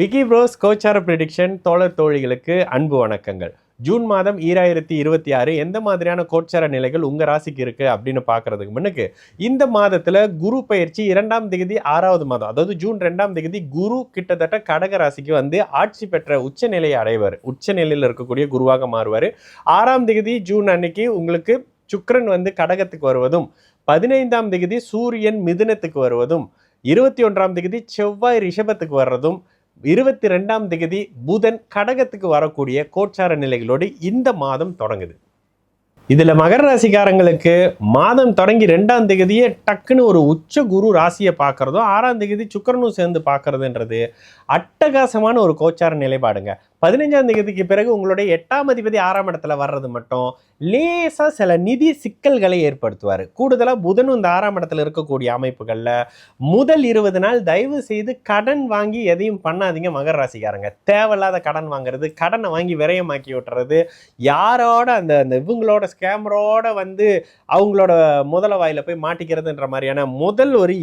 Vicky pros கோச்சார prediction தோழர் தோழிகளுக்கு அன்பு வணக்கங்கள். ஜூன் மாதம் 2026 எந்த மாதிரியான கோச்சார நிலைகள் உங்கள் ராசிக்கு இருக்குது அப்படின்னு பார்க்குறதுக்கு முன்னுக்கு இந்த மாதத்தில் குரு பயிற்சி 2ஆம் தேதி 6வது மாதம், அதாவது ஜூன் 2ஆம் தேதி குரு கிட்டத்தட்ட கடக ராசிக்கு வந்து ஆட்சி பெற்ற உச்ச நிலையை அடைவார். உச்ச நிலையில் இருக்கக்கூடிய குருவாக மாறுவார். 6ஆம் தேதி ஜூன் அன்னைக்கு உங்களுக்கு சுக்கிரன் வந்து கடகத்துக்கு வருவதும், 15ஆம் தேதி சூரியன் மிதுனத்துக்கு வருவதும், 21ஆம் தேதி செவ்வாய் ரிஷபத்துக்கு வர்றதும், 22ஆம் தேதி புதன் கடகத்துக்கு வரக்கூடிய கோச்சார நிலைகளோடு இந்த மாதம் தொடங்குது. இதுல மகர ராசிக்காரங்களுக்கு மாதம் தொடங்கி 2ஆம் தேதியே டக்குன்னு ஒரு உச்ச குரு ராசியை பார்க்கறதும், 6ஆம் தேதி சுக்கிரனும் சேர்ந்து பார்க்கறதுன்றது அட்டகாசமான ஒரு கோச்சார நிலைப்பாடுங்க. 15ஆம் தேதிக்கு பிறகு உங்களுடைய 8ஆம் அதிபதி 6ஆம் இடத்துல வர்றது மட்டும் லேசாக சில நிதி சிக்கல்களை ஏற்படுத்துவார். கூடுதலாக புதனும் இந்த 6ஆம் இடத்துல இருக்கக்கூடிய அமைப்புகளில் முதல் 20 நாள் தயவு செய்து கடன் வாங்கி எதையும் பண்ணாதீங்க மகர ராசிக்காரங்க. தேவையில்லாத கடன் வாங்குறது, கடனை வாங்கி விரயமாக்கி விட்டுறது, யாரோட அந்த இவங்களோட ஸ்கேமரோட வந்து அவங்களோட முதல வாயில போய் மாட்டிக்கிறதுன்ற மாதிரியான முதல் ஒரு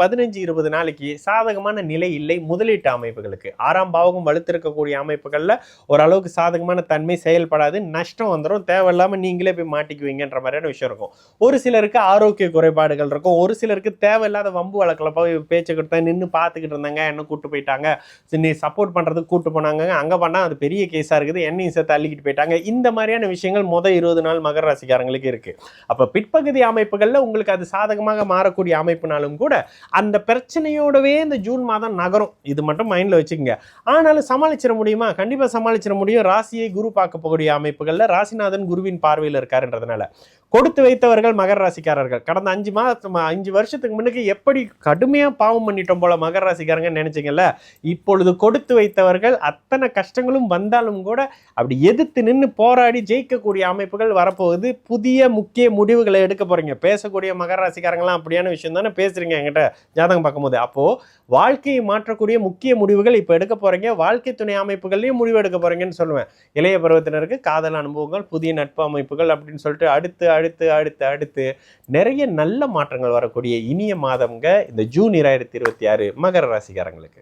15-20 நாளைக்கு சாதகமான நிலை இல்லை முதலீட்டு அமைப்புகளுக்கு. 6ஆம் பாவகம் வலுத்திருக்கக்கூடிய அமைப்புகளில் ஓரளவுக்கு சாதகமான தன்மை செயல்படாது, நஷ்டம் வந்துடும், தேவையில்லாமல் நீங்களே போய் மாட்டிக்குவீங்கன்ற மாதிரியான விஷயம் இருக்கும். ஒரு சிலருக்கு ஆரோக்கிய குறைபாடுகள் இருக்கும், ஒரு சிலருக்கு தேவையில்லாத வம்பு வழக்கில் போய் பேச்சு கொடுத்தா நின்று பார்த்துக்கிட்டு இருந்தாங்க, என்ன கூட்டு போயிட்டாங்க, நீ சப்போர்ட் பண்ணுறதுக்கு கூட்டு போனாங்க, அங்கே பண்ணால் அது பெரிய கேஸாக இருக்குது, என்னையும் சேர்த்து தள்ளிக்கிட்டு போயிட்டாங்க. இந்த மாதிரியான விஷயங்கள் 20 நாள் மகர ராசிக்காரங்களுக்கு இருக்குது. அப்போ பிற்பகுதி அமைப்புகளில் உங்களுக்கு அது சாதகமாக மாறக்கூடிய அமைப்புனாலும் கூட அந்த பிரச்சனையோடவே இந்த ஜூன் மாதம் நகரும். இது மட்டும் மைண்டில் வச்சுக்கோங்க. ஆனாலும் சமாளிச்சிட முடியுமா? கண்டிப்பாக சமாளிச்சிட முடியும். ராசியை குரு பார்க்க போகக்கூடிய அமைப்புகளில் ராசிநாதன் குருவின் பார்வையில் இருக்காருன்றதுனால கொடுத்து வைத்தவர்கள் மகர ராசிக்காரர்கள் கடந்த 5 வருஷத்துக்கு முன்னுக்கு எப்படி கடுமையாக பாவம் பண்ணிட்டோம் போல மகர ராசிக்காரங்க நினைச்சிங்கல்ல, இப்பொழுது கொடுத்து வைத்தவர்கள் அத்தனை கஷ்டங்களும் வந்தாலும் கூட அப்படி எதிர்த்து நின்று போராடி ஜெயிக்கக்கூடிய அமைப்புகள் வரப்போகுது. புதிய முக்கிய முடிவுகளை எடுக்க போறீங்க. பேசக்கூடிய மகர ராசிக்காரங்களாம் அப்படியான விஷயம் தானே பேசுறீங்க என்கிட்ட ஜாதகம் பார்க்கும்போது. அப்போ வாழ்க்கையை மாற்றக்கூடிய முக்கிய முடிவுகள் இப்போ எடுக்க போறீங்க. வாழ்க்கை துணை அமைப்புகள்லையும் முடிவு எடுக்க போறீங்கன்னு சொல்லுவேன். இளைய பருவத்தினருக்கு காதல் அனுபவங்கள், புதிய நட்பு அமைப்புகள் அப்படின்னு சொல்லிட்டு அடுத்து அடுத்து அடுத்து அடுத்து நிறைய நல்ல மாற்றங்கள் வரக்கூடிய இனிய மாதம்ங்க இந்த ஜூன் 2026 மகர ராசிக்காரங்களுக்கு.